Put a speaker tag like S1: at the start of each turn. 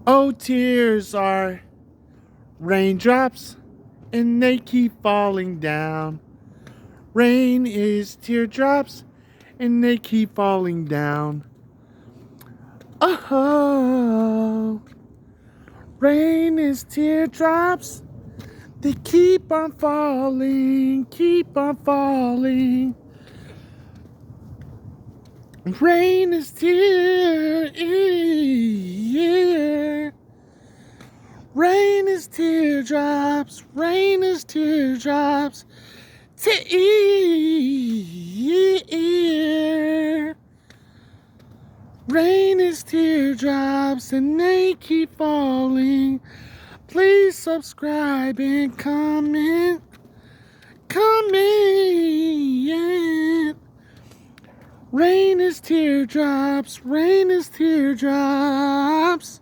S1: Oh, tears are raindrops, and they keep falling down. Rain is teardrops, and they keep falling down. Oh, rain is teardrops, they keep on falling, keep on falling. Rain is yeah. Rain is teardrops, rain is teardrops. Rain is teardrops and they keep falling. Please subscribe and comment. Comment. Rain is teardrops, rain is teardrops.